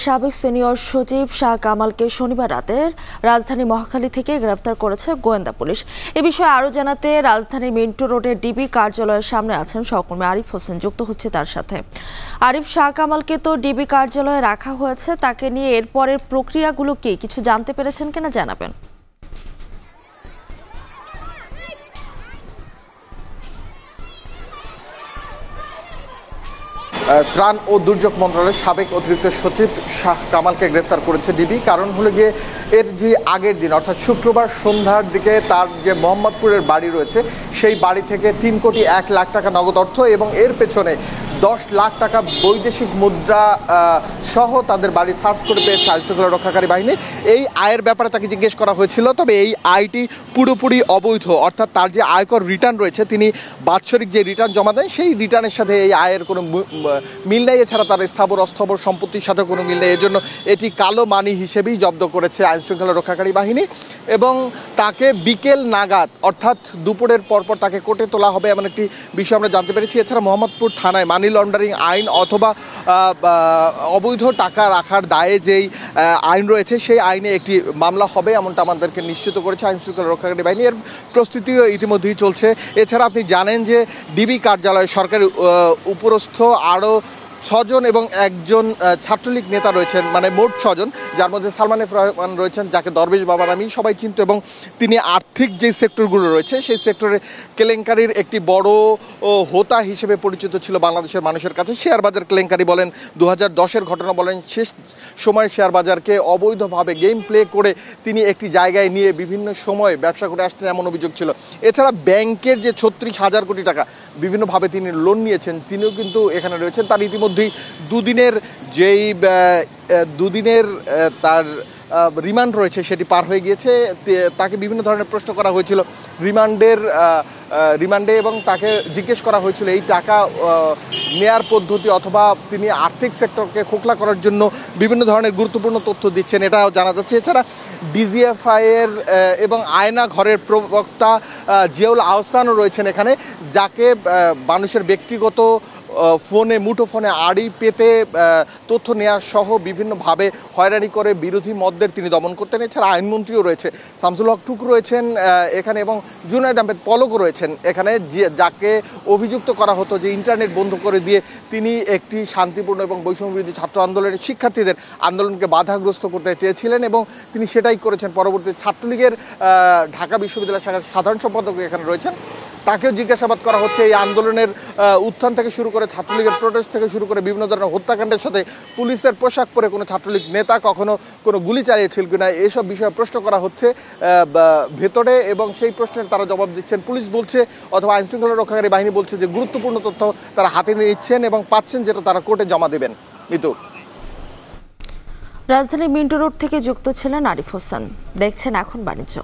সাবেক সিনিয়র সচিব শাহ কামালকে শনিবার রাতে রাজধানী মহাখালী থেকে গ্রেফতার করেছে গোয়েন্দা পুলিশ। এ বিষয়ে আরও জানাতে রাজধানীর মিন্টু রোডের ডিবি কার্যালয়ের সামনে আছেন সহকর্মী আরিফ হোসেন, যুক্ত হচ্ছে তার সাথে। আরিফ, শাহ কামালকে তো ডিবি কার্যালয়ে রাখা হয়েছে, তাকে নিয়ে এরপরের প্রক্রিয়াগুলো কি কিছু জানতে পেরেছেন কিনা জানাবেন। ত্রাণ ও দুর্যোগ মন্ত্রণালয়ের সাবেক অতিরিক্ত সচিব শাহ কামালকে গ্রেফতার করেছে ডিবি। কারণ হলো গিয়ে এর যে আগের দিন অর্থাৎ শুক্রবার সন্ধ্যার দিকে তার যে মোহাম্মদপুরের বাড়ি রয়েছে সেই বাড়ি থেকে 3,01,00,000 টাকা নগদ অর্থ এবং এর পেছনে 10 লাখ টাকা বৈদেশিক মুদ্রা সহ তাদের বাড়ি সার্চ করে পেয়েছে আইনশৃঙ্খলা রক্ষাকারী বাহিনী। এই আয়ের ব্যাপারে তাকে জিজ্ঞেস করা হয়েছিল, তবে এই আয়টি পুরোপুরি অবৈধ, অর্থাৎ তার যে আয়কর রিটার্ন রয়েছে, তিনি বাৎসরিক যে রিটার্ন জমা দেন সেই রিটার্নের সাথে এই আয়ের কোনো মিল নেই। এছাড়া তার স্থাবর অস্থাবর সম্পত্তির সাথে কোনো মিল নেই। এজন্য এটি কালো মানি হিসেবেই জব্দ করেছে আইনশৃঙ্খলা রক্ষাকারী বাহিনী এবং তাকে বিকেল নাগাদ অর্থাৎ দুপুরের পরপর তাকে কোর্টে তোলা হবে এমন একটি বিষয় আমরা জানতে পেরেছি। এছাড়া মোহাম্মদপুর থানায় মানি লন্ডারিং আইন অথবা অবৈধ টাকা রাখার দায়ে যেই আইন রয়েছে সেই আইনে একটি মামলা হবে এমনটা আমাদেরকে নিশ্চিত করেছে আইনশৃঙ্খলা রক্ষাকারী বাহিনী। এর প্রস্তুতিও ইতিমধ্যেই চলছে। এছাড়া আপনি জানেন যে ডিবি কার্যালয়ে সরকারি উপরস্থ আরও 6 জন এবং একজন ছাত্রলীগ নেতা রয়েছেন, মানে মোট 6 জন, যার মধ্যে সালমান এফ রহমান রয়েছেন, যাকে দরবেশ বাবা নামেই সবাই চিনত এবং তিনি আর্থিক যে সেক্টরগুলো রয়েছে সেই সেক্টরে কেলেঙ্কারির একটি বড় হোতা হিসেবে পরিচিত ছিল বাংলাদেশের মানুষের কাছে। শেয়ার বাজার কেলেঙ্কারি বলেন, 2010-এর ঘটনা বলেন, শেষ সময়ের শেয়ার বাজারকে অবৈধভাবে গেম প্লে করে তিনি একটি জায়গায় নিয়ে বিভিন্ন সময় ব্যবসা করে আসতেন এমন অভিযোগ ছিল। এছাড়া ব্যাংকের যে 36,000 কোটি টাকা বিভিন্নভাবে তিনি লোন নিয়েছেন, তিনিও কিন্তু এখানে রয়েছেন। তার ইতিমধ্যেই দুদিনের তার রিমান্ড রয়েছে সেটি পার হয়ে গিয়েছে। তাকে বিভিন্ন ধরনের প্রশ্ন করা হয়েছিল রিমান্ডে এবং তাকে জিজ্ঞেস করা হয়েছিল এই টাকা নেয়ার পদ্ধতি অথবা তিনি আর্থিক সেক্টরকে খোকলা করার জন্য বিভিন্ন ধরনের গুরুত্বপূর্ণ তথ্য দিচ্ছেন, এটাও জানা যাচ্ছে। এছাড়া ডিজিএফআইয়ের এবং আয়না ঘরের প্রবক্তা জিয়াউল আহসানও রয়েছেন এখানে, যাকে মানুষের ব্যক্তিগত ফোনে মুঠোফোনে আড়ি পেতে তথ্য নেওয়া সহ বিভিন্নভাবে হয়রানি করে বিরোধী মতদের তিনি দমন করতেন। এছাড়া আইনমন্ত্রীও রয়েছে, শামসুল হক টুকু রয়েছেন এখানে এবং জুনায়েদ আহমেদ পলকও রয়েছেন এখানে, যাকে অভিযুক্ত করা হতো যে ইন্টারনেট বন্ধ করে দিয়ে তিনি একটি শান্তিপূর্ণ এবং বৈষম্যবিরোধী ছাত্র আন্দোলনের শিক্ষার্থীদের আন্দোলনকে বাধাগ্রস্ত করতে চেয়েছিলেন এবং তিনি সেটাই করেছেন। পরবর্তী ছাত্রলীগের ঢাকা বিশ্ববিদ্যালয় শাখার সাধারণ সম্পাদক এখানে রয়েছেন, তাকেও জিজ্ঞাসাবাদ করা হচ্ছে এই আন্দোলনের উত্থান থেকে শুরু করে ছাত্রলীগের প্রোটেস্ট থেকে শুরু করে বিভিন্ন ধরনের হত্যাকাণ্ডের সাথে পুলিশের পোশাক পরে কোনো ছাত্রলীগ নেতা কখনো কোনো গুলি চালিয়েছিল কিনা এইসব বিষয়ে প্রশ্ন করা হচ্ছে ভেতরে এবং সেই প্রশ্নের তারা জবাব দিচ্ছেন। পুলিশ বলছে অথবা আইনশৃঙ্খলা রক্ষাকারী বাহিনী বলছে যে গুরুত্বপূর্ণ তথ্য তারা হাতে নিচ্ছেন এবং পাচ্ছেন, যেটা তারা কোর্টে জমা দেবেন। মিতু। রাজধানী মিন্টু রোড থেকে যুক্ত ছিলেন আরিফ হোসেন। দেখছেন এখন বাণিজ্য।